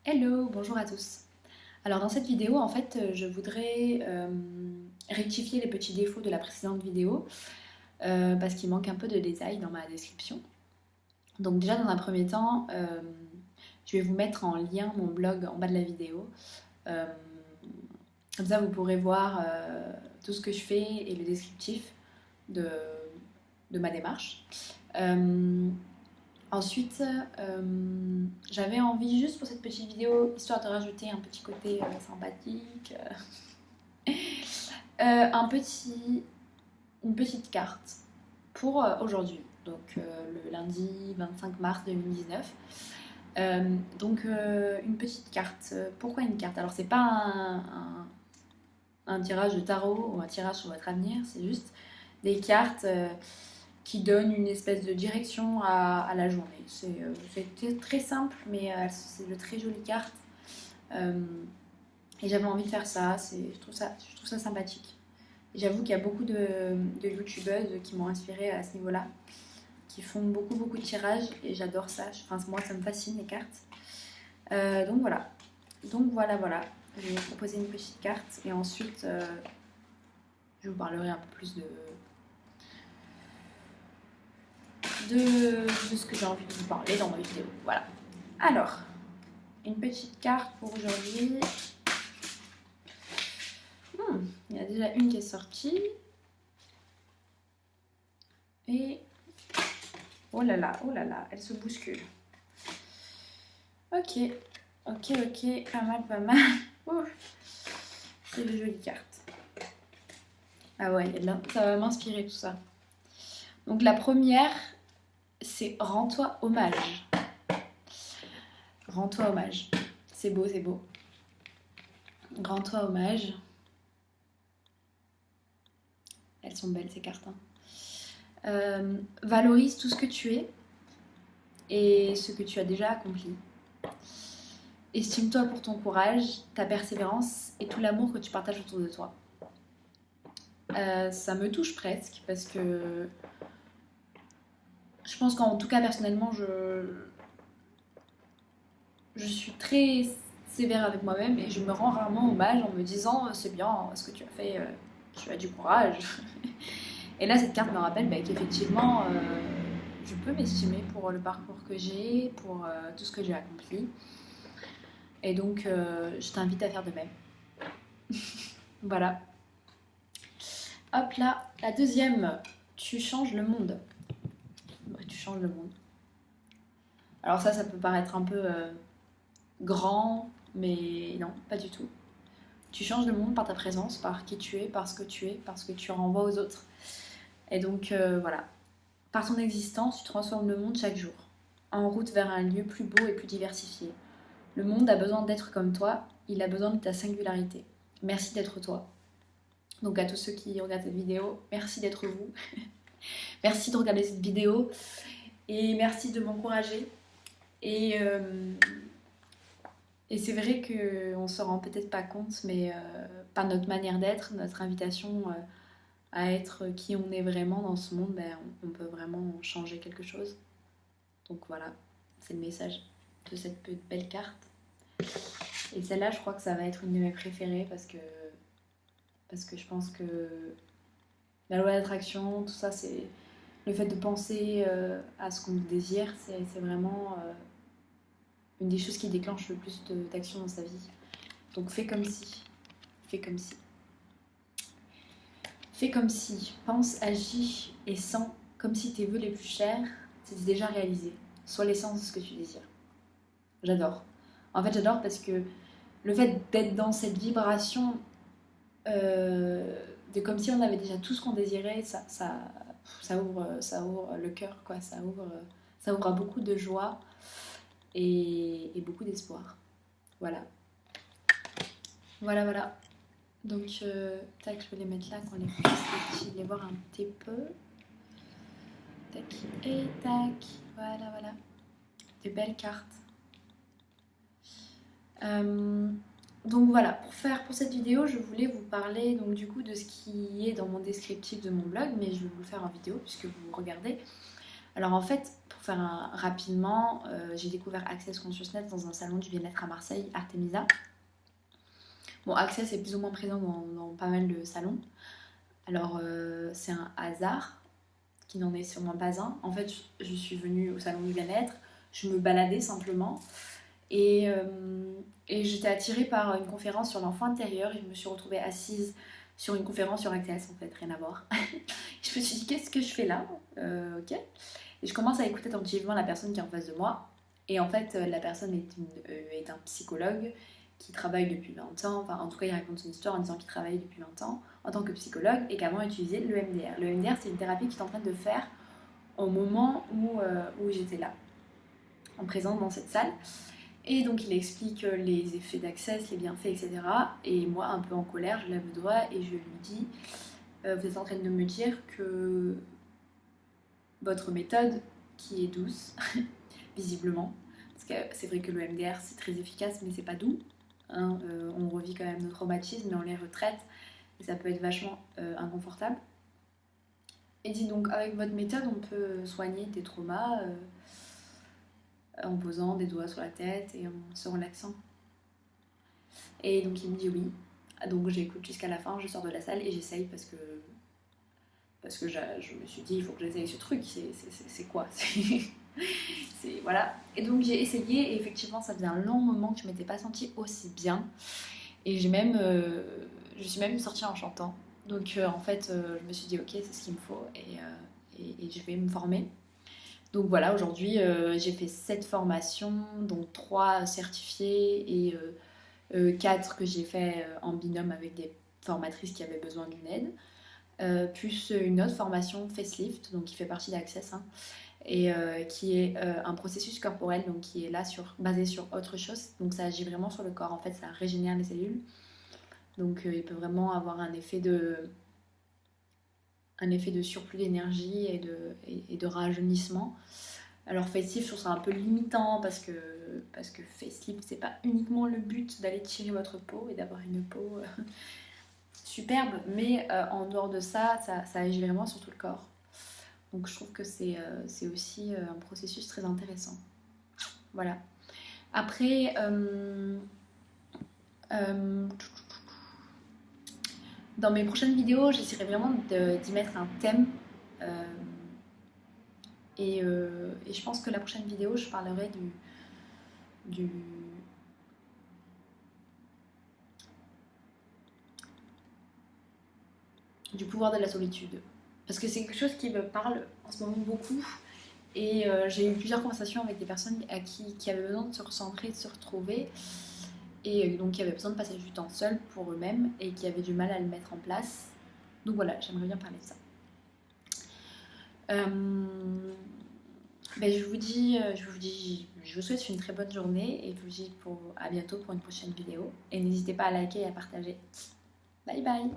Hello, bonjour à tous. Alors dans cette vidéo, en fait, je voudrais rectifier les petits défauts de la précédente vidéo parce qu'il manque un peu de détails dans ma description. Donc déjà dans un premier temps, je vais vous mettre en lien mon blog en bas de la vidéo. Euh, Comme ça, vous pourrez voir tout ce que je fais et le descriptif de, de ma démarche. Euh, Ensuite, j'avais envie juste pour cette petite vidéo, histoire de rajouter un petit côté sympathique, une petite carte pour aujourd'hui, donc le lundi 25 mars 2019. Une petite carte. Pourquoi une carte? Alors c'est pas un tirage de tarot ou un tirage sur votre avenir, c'est juste des cartes qui donnent une espèce de direction à la journée. C'est très simple, mais c'est de très jolies cartes. Euh, et j'avais envie de faire ça, je trouve ça sympathique. J'avoue qu'il y a beaucoup de youtubeuses qui m'ont inspirée à ce niveau-là, qui font beaucoup de tirages et j'adore ça. Enfin, moi, ça me fascine les cartes. Donc voilà. Voilà. Je vais vous proposer une petite carte et ensuite je vous parlerai un peu plus de ce que j'ai envie de vous parler dans ma vidéo. Voilà. Alors, une petite carte pour aujourd'hui. Il y a déjà une qui est sortie. Et oh là là, elle se bouscule. Ok, pas mal. C'est de jolies cartes. Ah ouais, ça va m'inspirer tout ça. Donc la première, c'est Rends-toi hommage. Rends-toi hommage. C'est beau. Rends-toi hommage. Elles sont belles ces cartes. Valorise tout ce que tu es et ce que tu as déjà accompli. Estime-toi pour ton courage, ta persévérance et tout l'amour que tu partages autour de toi. Ça me touche presque parce que je pense qu'en tout cas personnellement je suis très sévère avec moi-même et je me rends rarement hommage en me disant c'est bien ce que tu as fait, tu as du courage. Et là cette carte me rappelle qu'effectivement je peux m'estimer pour le parcours que j'ai, pour tout ce que j'ai accompli. Et donc je t'invite à faire de même. Voilà. Hop là, la deuxième, tu changes le monde. Ouais, tu changes le monde. Alors ça peut paraître un peu grand, mais non, pas du tout. Tu changes le monde par ta présence, par qui tu es, par ce que tu es, par ce que tu renvoies aux autres. Et donc voilà, par ton existence, tu transformes le monde chaque jour, en route vers un lieu plus beau et plus diversifié. Le monde a besoin d'être comme toi, il a besoin de ta singularité. Merci d'être toi. Donc à tous ceux qui regardent cette vidéo, merci d'être vous. Merci de regarder cette vidéo et merci de m'encourager. Et, euh, et c'est vrai qu'on ne se rend peut-être pas compte, mais par notre manière d'être, notre invitation à être qui on est vraiment dans ce monde, on peut vraiment changer quelque chose. Donc voilà, c'est le message de cette belle carte. Et celle-là, je crois que ça va être une de mes préférées parce que je pense que la loi d'attraction, tout ça, c'est le fait de penser à ce qu'on désire, c'est vraiment une des choses qui déclenche le plus d'action dans sa vie. Donc fais comme si. Fais comme si. Fais comme si. Pense, agis et sens comme si tes vœux les plus chers s'étaient déjà réalisés. Sois l'essence de ce que tu désires. J'adore. En fait, j'adore parce que le fait d'être dans cette vibration de comme si on avait déjà tout ce qu'on désirait, ça ouvre le cœur, quoi. Ça ouvre à beaucoup de joie et beaucoup d'espoir. Voilà. Voilà. Donc, tac, je vais les mettre là, qu'on les puisse les voir un petit peu. Tac et tac. Voilà. Des belles cartes. Donc voilà, pour cette vidéo, je voulais vous parler donc du coup de ce qui est dans mon descriptif de mon blog, mais je vais vous le faire en vidéo puisque vous regardez. Alors en fait, faire rapidement, j'ai découvert Access Consciousness dans un salon du bien-être à Marseille, Artemisa. Bon, Access est plus ou moins présent dans pas mal de salons. Alors, c'est un hasard qui n'en est sûrement pas un. En fait, je suis venue au salon du bien-être, je me baladais simplement et j'étais attirée par une conférence sur l'enfant intérieur et je me suis retrouvée assise sur une conférence sur Access, en fait, rien à voir. Je me suis dit, qu'est-ce que je fais là? Ok. Et je commence à écouter attentivement la personne qui est en face de moi. Et en fait, la personne est un psychologue qui travaille depuis 20 ans. Enfin, en tout cas, il raconte son histoire en disant qu'il travaille depuis 20 ans en tant que psychologue et qu'avant utilisait l'EMDR. L'EMDR, c'est une thérapie qu'il est en train de faire au moment où j'étais là, en présence dans cette salle. Et donc il explique les effets d'Access, les bienfaits, etc. Et moi, un peu en colère, je lève le doigt et je lui dis vous êtes en train de me dire que votre méthode, qui est douce, visiblement, parce que c'est vrai que le MDR c'est très efficace, mais c'est pas doux. Hein, on revit quand même nos traumatismes et on les retraite, et ça peut être vachement inconfortable. Et dit donc avec votre méthode, on peut soigner tes traumas. En posant des doigts sur la tête et en se relaxant. Et donc il me dit oui. Donc j'écoute jusqu'à la fin, je sors de la salle et j'essaye parce que je me suis dit il faut que j'essaye ce truc. C'est quoi? Voilà. Et donc j'ai essayé et effectivement ça faisait un long moment que je m'étais pas sentie aussi bien. Et je suis même sortie en chantant. Donc en fait je me suis dit ok c'est ce qu'il me faut et je vais me former. Donc voilà, aujourd'hui j'ai fait 7 formations, dont 3 certifiées et 4 que j'ai fait en binôme avec des formatrices qui avaient besoin d'une aide. Plus une autre formation Facelift, donc qui fait partie d'Access, hein, et qui est un processus corporel, donc qui est là basé sur autre chose. Donc ça agit vraiment sur le corps, en fait ça régénère les cellules. Donc il peut vraiment avoir un effet de surplus d'énergie et de rajeunissement. Alors Facelift, je trouve ça un peu limitant parce que Facelift, c'est pas uniquement le but d'aller tirer votre peau et d'avoir une peau superbe, mais en dehors de ça agit vraiment sur tout le corps. Donc je trouve que c'est aussi un processus très intéressant. Voilà. Après, dans mes prochaines vidéos, j'essaierai vraiment d'y mettre un thème. Et je pense que la prochaine vidéo, je parlerai du pouvoir de la solitude. Parce que c'est quelque chose qui me parle en ce moment beaucoup. Et j'ai eu plusieurs conversations avec des personnes qui avaient besoin de se recentrer, de se retrouver. Et donc qui avaient besoin de passer du temps seul pour eux-mêmes et qui avaient du mal à le mettre en place. Donc voilà, j'aimerais bien parler de ça. Ben je vous souhaite une très bonne journée et je vous dis à bientôt pour une prochaine vidéo. Et n'hésitez pas à liker et à partager. Bye bye!